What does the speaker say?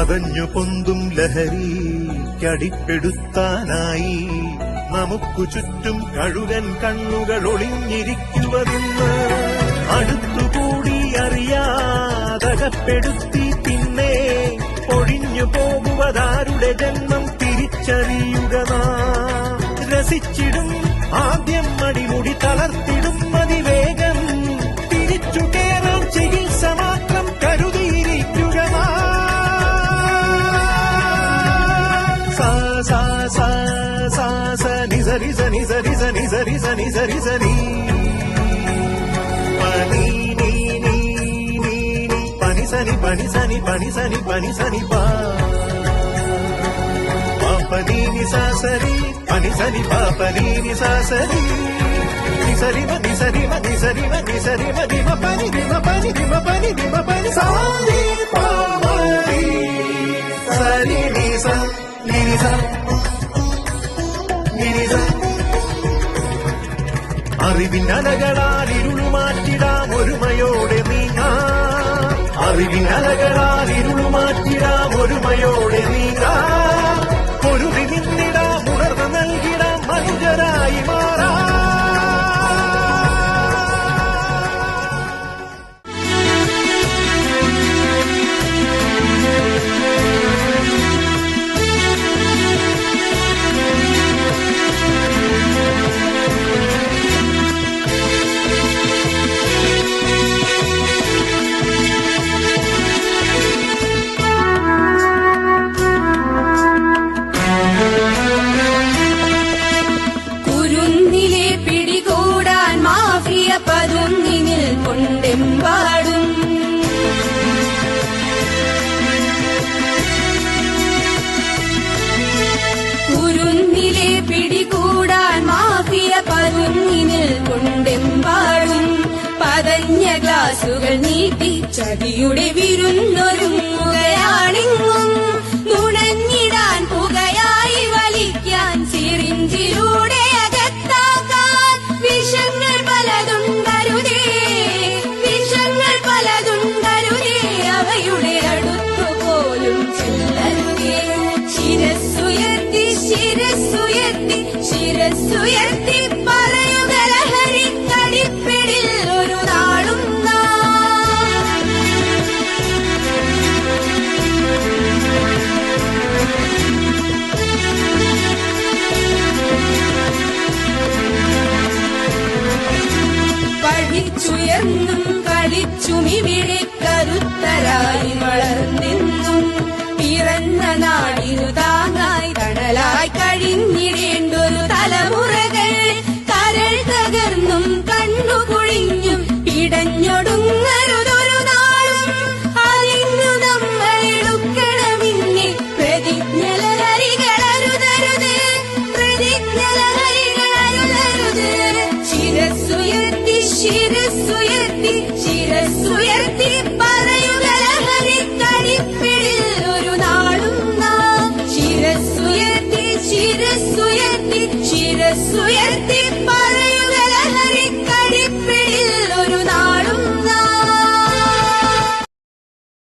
പതഞ്ഞു പൊന്തും ലഹരിക്കടിപ്പെടുത്താനായി നമുക്കു ചുറ്റും കഴുകൻ കണ്ണുകൾ ഒളിഞ്ഞിരിക്കുവതെന്ന് അടുത്തുകൂടി അറിയാതകപ്പെടുത്തി പിന്നെ ഒഴിഞ്ഞു പോകുവതാരുടെ ജന്മം തിരിച്ചറിയുക നാം. രസിച്ചിടും ആദ്യം അടിമുടി തളർത്തിടും അതിവേഗം തിരിച്ചു കേറാൻ ചികിത്സ മാത്രം കരുതിയിരിക്കുക സാ സാ സാ സാ സ നി സ രി സ നി സ രി സ നി സ രി സ നി സ രി സ നി പനി നി നി നി നി പനി സ നി പനി സ നി പനി സ നി പനി സ നി പാ പനി നി സ സ രി പനി സ നി പാ പനി നി സ സ രി നി സ രി മ നി സ രി മ നി സ രി മ നി സ രി മ രി മ പനി രി മ പനി രി മ പനി രി മ പനി സ രി പ മ രി സ രി നി സ നി നി സ നി നി സ. അറിവിനലകളാൽ ഇരുളുമാറ്റിടാം ഒരുമയോടെ നീങ്ങാം. അറിവിനലകളാൽ ഇരുളുമാറ്റിടാം ഒരുമയോടെ നീങ്ങാം. പൊരുതി നിന്നിടാം ഉണർന്ന് നൽകിടാം മനുജരായി മാറാം. പതുങ്ങിനിൽ കൊണ്ടെമ്പാടും കുരുന്നിലെ പിടികൂടാൻ മാഫിയ പതുങ്ങിനിൽ കൊണ്ടെമ്പാടും പതഞ്ഞ ഗ്ലാസുകൾ നീട്ടി ചതിയുടെ വിരുന്നൊരുങ്ങുകയാണെങ്ങും നുണഞ്ഞിടാൻ പുകയായി വലിക്കാൻ സിറിഞ്ചിലൂടെ അകത്താക്കാൻ വിഷങ്ങൾ പലതുണ്ടരുതേ വിഷങ്ങൾ പലതുണ്ടരുതേ അവയുടെ അടുത്തുപോലും ചെല്ലരുതേ. ശിരസ്സുയർത്തി ശിരസ്സുയർത്തി ശിരസ്സുയർത്തി പറയുക ലഹരിക്കടിപ്പിടിൽ ഒരു നാളും പഠിച്ചുയർന്നും കളിച്ചുമിവിടെ കരുത്തരായി വളർന്നെന്നും പിറന്ന നാടിനു താങ്ങായി തണലായി കഴിഞ്ഞിടേണ്ടൊരു തലമുറകൾ കരൾ തകർന്നും കണ്ണുകുഴിഞ്ഞും പിടഞ്ഞൊടുങ്ങരുതൊരു നാളും അതിന്നു നമ്മൾ എടുക്കണമിന്നെ പ്രതിജ്ഞ ലഹരികളരുതരുത് പ്രതിജ്ഞ ലഹരികളരുതരുത്. ശിരസ്സുയർത്തി ശിരസ്സുയർത്തി ശിരസ്സുയർത്തി പറയുക ലഹരിക്കടിപ്പിടിൽ ഒരു നാളും നാം. ശിരസ്സുയർത്തി ശിരസ്സുയർത്തി ശിരസ്സുയർത്തി